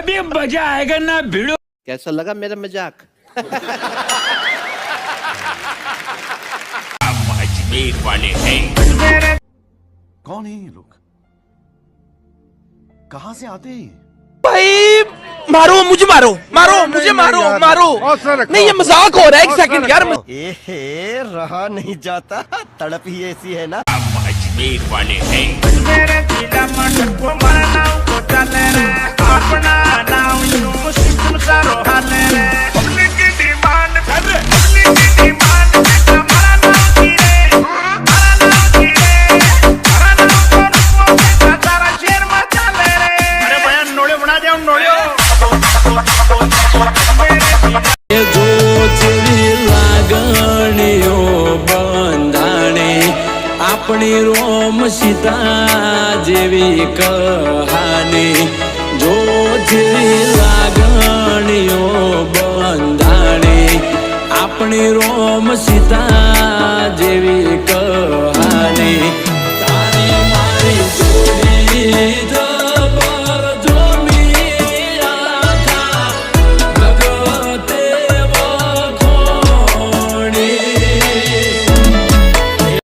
अभी मजा आएगा ना भिड़ो। कैसा लगा मेरा मजाक? अजमेर वाले हैं। कौन है ये लोग? कहां से आते हैं? भाई मारो मुझे, मारो मारो मुझे, मारो मारो। नहीं ये मजाक हो रहा है, एक सेकंड यार। एहे, रहा नहीं जाता, तड़प ही ऐसी है ना। अजमेर वाले हैं। अपनी रोम सीता जेवी कहानी, जो जेवी लागणियों बंधाणी। अपनी रोम सीता जेवी